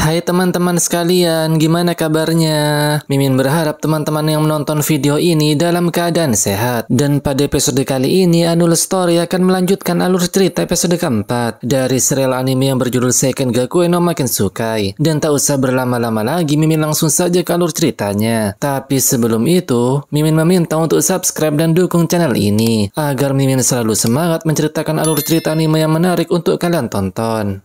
Hai teman-teman sekalian, gimana kabarnya? Mimin berharap teman-teman yang menonton video ini dalam keadaan sehat. Dan pada episode kali ini, Anul Story akan melanjutkan alur cerita episode keempat dari serial anime yang berjudul Seiken Gaku no Makensukai. Dan tak usah berlama-lama lagi, Mimin langsung saja ke alur ceritanya. Tapi sebelum itu, Mimin meminta untuk subscribe dan dukung channel ini, agar Mimin selalu semangat menceritakan alur cerita anime yang menarik untuk kalian tonton.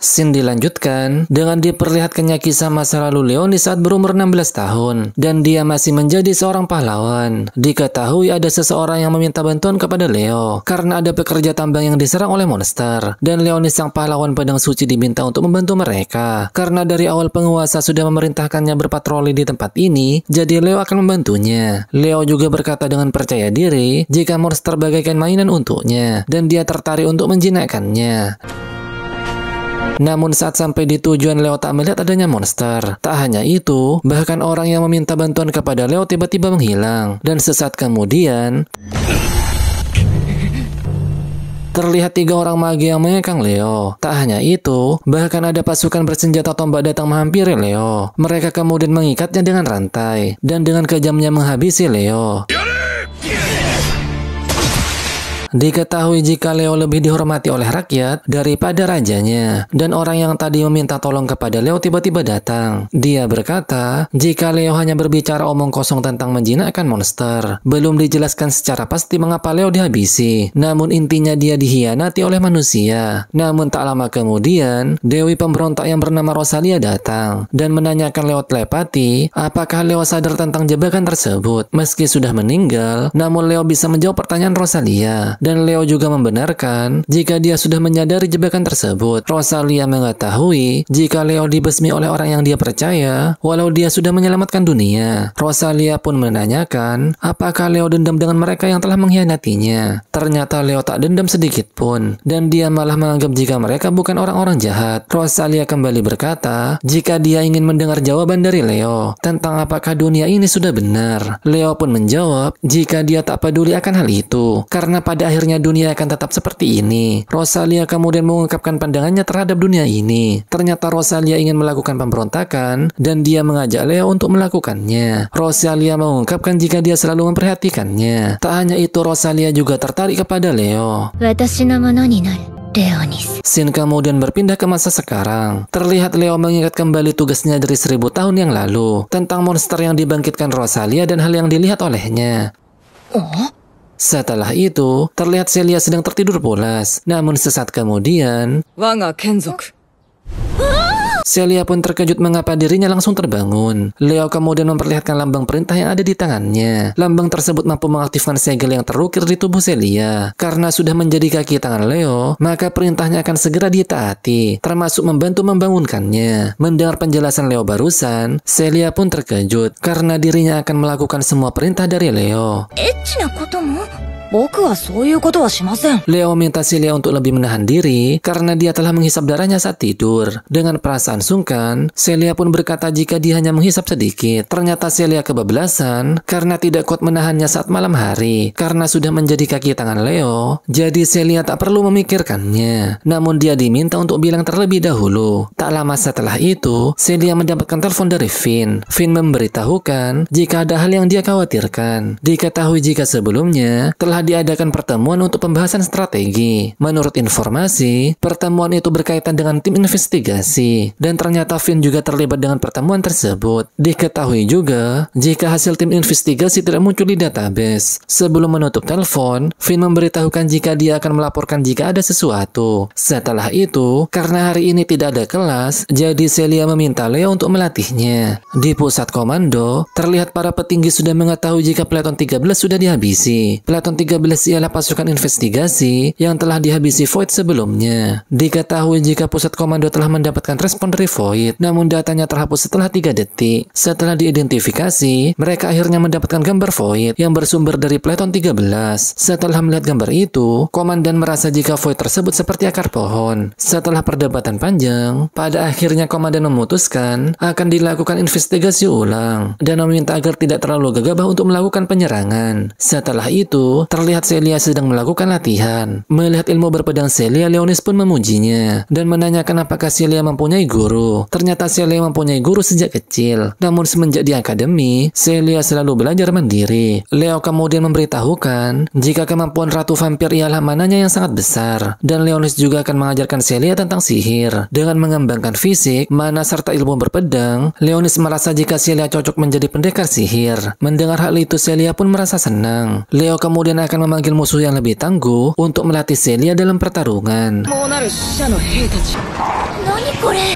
Scene dilanjutkan dengan diperlihatkannya kisah masa lalu Leonie saat berumur 16 tahun dan dia masih menjadi seorang pahlawan. Diketahui ada seseorang yang meminta bantuan kepada Leo karena ada pekerja tambang yang diserang oleh monster dan Leonie sang pahlawan pedang suci diminta untuk membantu mereka. Karena dari awal penguasa sudah memerintahkannya berpatroli di tempat ini, jadi Leo akan membantunya. Leo juga berkata dengan percaya diri jika monster bagaikan mainan untuknya dan dia tertarik untuk menjinakkannya. Namun saat sampai di tujuan, Leo tak melihat adanya monster. Tak hanya itu, bahkan orang yang meminta bantuan kepada Leo tiba-tiba menghilang. Dan sesaat kemudian, terlihat 3 orang mage yang mengekang Leo. Tak hanya itu, bahkan ada pasukan bersenjata tombak datang menghampiri Leo. Mereka kemudian mengikatnya dengan rantai dan dengan kejamnya menghabisi Leo. Diketahui jika Leo lebih dihormati oleh rakyat daripada rajanya. Dan orang yang tadi meminta tolong kepada Leo tiba-tiba datang. Dia berkata, jika Leo hanya berbicara omong kosong tentang menjinakkan monster. Belum dijelaskan secara pasti mengapa Leo dihabisi. Namun intinya dia dihianati oleh manusia. Namun tak lama kemudian, Dewi pemberontak yang bernama Rosalia datang. Dan menanyakan lewat telepati, apakah Leo sadar tentang jebakan tersebut. Meski sudah meninggal, namun Leo bisa menjawab pertanyaan Rosalia. Dan Leo juga membenarkan jika dia sudah menyadari jebakan tersebut. Rosalia mengetahui jika Leo dibesmi oleh orang yang dia percaya, walau dia sudah menyelamatkan dunia. Rosalia pun menanyakan apakah Leo dendam dengan mereka yang telah mengkhianatinya. Ternyata Leo tak dendam sedikit pun, dan dia malah menganggap jika mereka bukan orang-orang jahat. Rosalia kembali berkata jika dia ingin mendengar jawaban dari Leo tentang apakah dunia ini sudah benar. Leo pun menjawab jika dia tak peduli akan hal itu, karena pada akhirnya dunia akan tetap seperti ini. Rosalia kemudian mengungkapkan pandangannya terhadap dunia ini. Ternyata Rosalia ingin melakukan pemberontakan dan dia mengajak Leo untuk melakukannya. Rosalia mengungkapkan jika dia selalu memperhatikannya. Tak hanya itu, Rosalia juga tertarik kepada Leo. Scene kemudian berpindah ke masa sekarang. Terlihat Leo mengingat kembali tugasnya dari 1000 tahun yang lalu tentang monster yang dibangkitkan Rosalia dan hal yang dilihat olehnya. Setelah itu, terlihat Celia sedang tertidur pulas. Namun sesaat kemudian, Celia pun terkejut mengapa dirinya langsung terbangun. Leo kemudian memperlihatkan lambang perintah yang ada di tangannya. Lambang tersebut mampu mengaktifkan segel yang terukir di tubuh Celia. Karena sudah menjadi kaki tangan Leo, maka perintahnya akan segera ditaati, termasuk membantu membangunkannya. Mendengar penjelasan Leo barusan, Celia pun terkejut karena dirinya akan melakukan semua perintah dari Leo. Leo minta Celia untuk lebih menahan diri karena dia telah menghisap darahnya saat tidur. Dengan perasaan sungkan, Celia pun berkata jika dia hanya menghisap sedikit. Ternyata Celia kebablasan karena tidak kuat menahannya saat malam hari. Karena sudah menjadi kaki tangan Leo, jadi Celia tak perlu memikirkannya. Namun dia diminta untuk bilang terlebih dahulu. Tak lama setelah itu, Celia mendapatkan telepon dari Finn. Finn memberitahukan jika ada hal yang dia khawatirkan. Diketahui jika sebelumnya telah diadakan pertemuan untuk pembahasan strategi. Menurut informasi, pertemuan itu berkaitan dengan tim investigasi dan ternyata Finn juga terlibat dengan pertemuan tersebut. Diketahui juga jika hasil tim investigasi tidak muncul di database. Sebelum menutup telepon, Finn memberitahukan jika dia akan melaporkan jika ada sesuatu. Setelah itu, karena hari ini tidak ada kelas, jadi Celia meminta Leo untuk melatihnya. Di pusat komando, terlihat para petinggi sudah mengetahui jika Platon 13 sudah dihabisi. Platon 13 ialah pasukan investigasi yang telah dihabisi Void sebelumnya. Diketahui jika pusat komando telah mendapatkan respon dari Void, namun datanya terhapus setelah 3 detik. Setelah diidentifikasi, mereka akhirnya mendapatkan gambar Void yang bersumber dari Platon 13. Setelah melihat gambar itu, komandan merasa jika Void tersebut seperti akar pohon. Setelah perdebatan panjang, pada akhirnya komandan memutuskan akan dilakukan investigasi ulang dan meminta agar tidak terlalu gegabah untuk melakukan penyerangan. Setelah itu, terlihat Celia sedang melakukan latihan. Melihat ilmu berpedang Celia, Leonis pun memujinya dan menanyakan apakah Celia mempunyai guru. Ternyata Celia mempunyai guru sejak kecil. Namun semenjak di akademi, Celia selalu belajar mandiri. Leo kemudian memberitahukan jika kemampuan Ratu Vampir ialah mananya yang sangat besar. Dan Leonis juga akan mengajarkan Celia tentang sihir. Dengan mengembangkan fisik, mana serta ilmu berpedang, Leonis merasa jika Celia cocok menjadi pendekar sihir. Mendengar hal itu, Celia pun merasa senang. Leo kemudian akan memanggil musuh yang lebih tangguh untuk melatih Celia dalam pertarungan.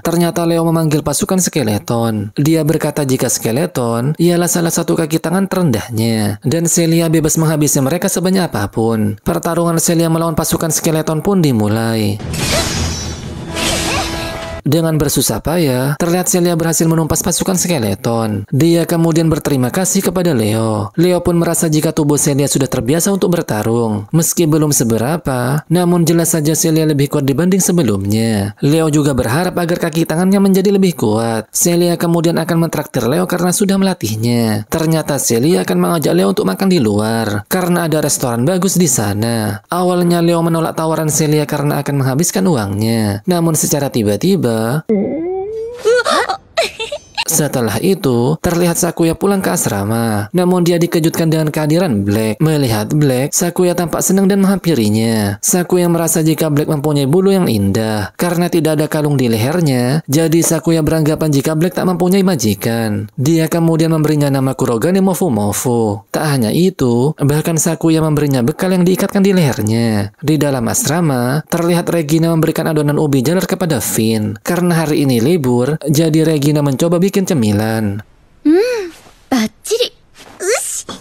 Ternyata Leo memanggil pasukan skeleton. Dia berkata jika skeleton ialah salah satu kaki tangan terendahnya, dan Celia bebas menghabisi mereka sebanyak apapun. Pertarungan Celia melawan pasukan skeleton pun dimulai. Dengan bersusah payah, terlihat Celia berhasil menumpas pasukan skeleton. Dia kemudian berterima kasih kepada Leo. Leo pun merasa jika tubuh Celia sudah terbiasa untuk bertarung. Meski belum seberapa, namun jelas saja Celia lebih kuat dibanding sebelumnya. Leo juga berharap agar kaki tangannya menjadi lebih kuat. Celia kemudian akan mentraktir Leo karena sudah melatihnya. Ternyata Celia akan mengajak Leo untuk makan di luar, karena ada restoran bagus di sana. Awalnya Leo menolak tawaran Celia karena akan menghabiskan uangnya. Namun secara tiba-tiba, setelah itu, terlihat Sakuya pulang ke asrama. Namun dia dikejutkan dengan kehadiran Black. Melihat Black, Sakuya tampak senang dan menghampirinya. Sakuya merasa jika Black mempunyai bulu yang indah. Karena tidak ada kalung di lehernya, jadi Sakuya beranggapan jika Black tak mempunyai majikan. Dia kemudian memberinya nama Kurogane Mofu-Mofu. Tak hanya itu, bahkan Sakuya memberinya bekal yang diikatkan di lehernya. Di dalam asrama, terlihat Regina memberikan adonan ubi jalar kepada Finn. Karena hari ini libur, jadi Regina mencoba bikin cemilan. Baciri.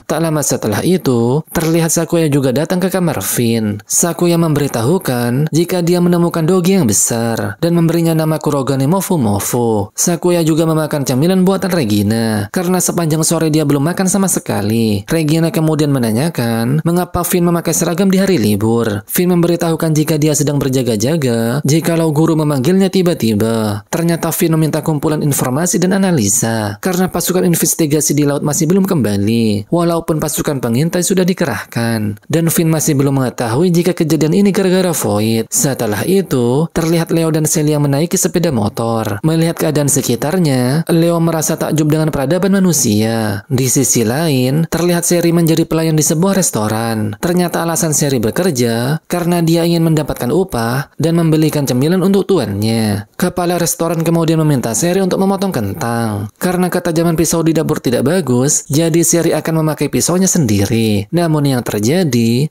Tak lama setelah itu, terlihat Sakuya juga datang ke kamar Finn. Sakuya memberitahukan jika dia menemukan dogi yang besar dan memberinya nama Kurogane Mofu-Mofu. Sakuya juga memakan cemilan buatan Regina karena sepanjang sore dia belum makan sama sekali. Regina kemudian menanyakan mengapa Finn memakai seragam di hari libur. Finn memberitahukan jika dia sedang berjaga-jaga jikalau guru memanggilnya tiba-tiba. Ternyata Finn meminta kumpulan informasi dan analisa karena pasukan investigasi di laut masih belum kembali. Walaupun pasukan pengintai sudah dikerahkan, dan Finn masih belum mengetahui jika kejadian ini gara-gara Void. Setelah itu, terlihat Leo dan Celia menaiki sepeda motor. Melihat keadaan sekitarnya, Leo merasa takjub dengan peradaban manusia. Di sisi lain, terlihat Seri menjadi pelayan di sebuah restoran. Ternyata alasan Seri bekerja karena dia ingin mendapatkan upah dan membelikan cemilan untuk tuannya. Kepala restoran kemudian meminta Seri untuk memotong kentang. Karena ketajaman pisau di dapur tidak bagus, jadi Seri akan memakai pisaunya sendiri. Namun yang terjadi,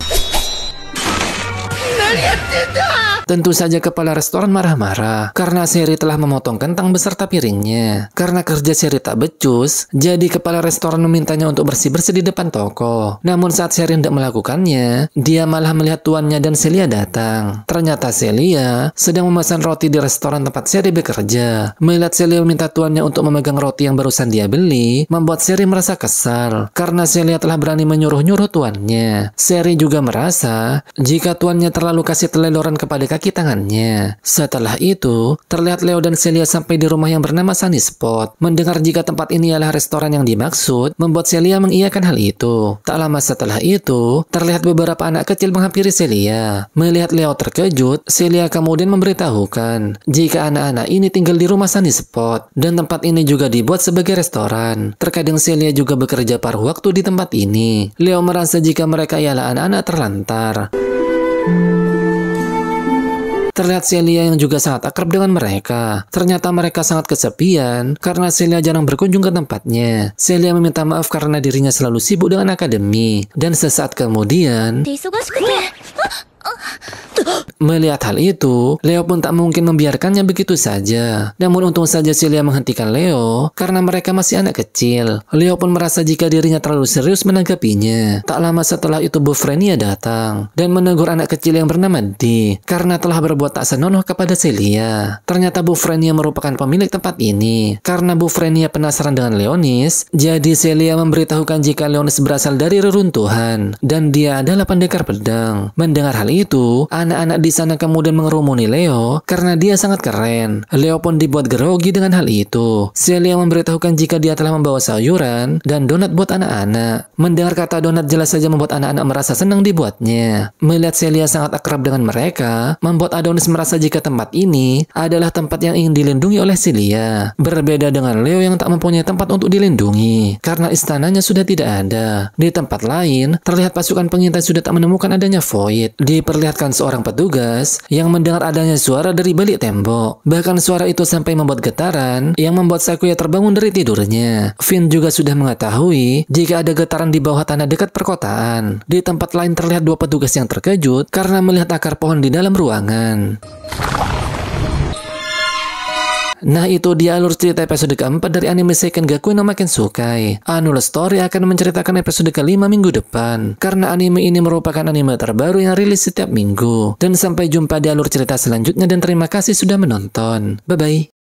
tentu saja kepala restoran marah-marah karena Seri telah memotong kentang beserta piringnya. Karena kerja Seri tak becus, jadi kepala restoran memintanya untuk bersih-bersih di depan toko. Namun saat Seri hendak melakukannya, dia malah melihat tuannya dan Celia datang. Ternyata Celia sedang memesan roti di restoran tempat Seri bekerja. Melihat Celia meminta tuannya untuk memegang roti yang barusan dia beli, membuat Seri merasa kesal karena Celia telah berani menyuruh-nyuruh tuannya. Seri juga merasa jika tuannya terlalu kasih teledoran kepada kaki tangannya. Setelah itu, terlihat Leo dan Celia sampai di rumah yang bernama Sunny Spot. Mendengar jika tempat ini adalah restoran yang dimaksud, membuat Celia mengiyakan hal itu. Tak lama setelah itu, terlihat beberapa anak kecil menghampiri Celia. Melihat Leo terkejut, Celia kemudian memberitahukan jika anak-anak ini tinggal di rumah Sunny Spot, dan tempat ini juga dibuat sebagai restoran. Terkadang Celia juga bekerja paruh waktu di tempat ini. Leo merasa jika mereka ialah anak-anak terlantar. Terlihat Celia yang juga sangat akrab dengan mereka. Ternyata mereka sangat kesepian karena Celia jarang berkunjung ke tempatnya. Celia meminta maaf karena dirinya selalu sibuk dengan akademi. Dan sesaat kemudian, melihat hal itu, Leo pun tak mungkin membiarkannya begitu saja. Namun untung saja Celia menghentikan Leo karena mereka masih anak kecil. Leo pun merasa jika dirinya terlalu serius menanggapinya. Tak lama setelah itu Bu Frenia datang dan menegur anak kecil yang bernama D karena telah berbuat tak senonoh kepada Celia. Ternyata Bu Frenia merupakan pemilik tempat ini. Karena Bu Frenia penasaran dengan Leonis, jadi Celia memberitahukan jika Leonis berasal dari reruntuhan dan dia adalah pendekar pedang. Mendengar hal itu, anak-anak D di sana kemudian mengerumuni Leo karena dia sangat keren. Leo pun dibuat grogi dengan hal itu. Celia memberitahukan jika dia telah membawa sayuran dan donat buat anak-anak. Mendengar kata donat jelas saja membuat anak-anak merasa senang dibuatnya. Melihat Celia sangat akrab dengan mereka, membuat Adonis merasa jika tempat ini adalah tempat yang ingin dilindungi oleh Celia. Berbeda dengan Leo yang tak mempunyai tempat untuk dilindungi karena istananya sudah tidak ada. Di tempat lain, terlihat pasukan pengintai sudah tak menemukan adanya Void. Diperlihatkan seorang petugas yang mendengar adanya suara dari balik tembok. Bahkan suara itu sampai membuat getaran yang membuat Sakuya terbangun dari tidurnya. Finn juga sudah mengetahui jika ada getaran di bawah tanah dekat perkotaan. Di tempat lain terlihat dua petugas yang terkejut karena melihat akar pohon di dalam ruangan. Nah, itu dia alur cerita episode keempat dari anime Seiken-Gaku no Makensukai. Annual Story akan menceritakan episode kelima minggu depan, karena anime ini merupakan anime terbaru yang rilis setiap minggu. Dan sampai jumpa di alur cerita selanjutnya dan terima kasih sudah menonton. Bye-bye.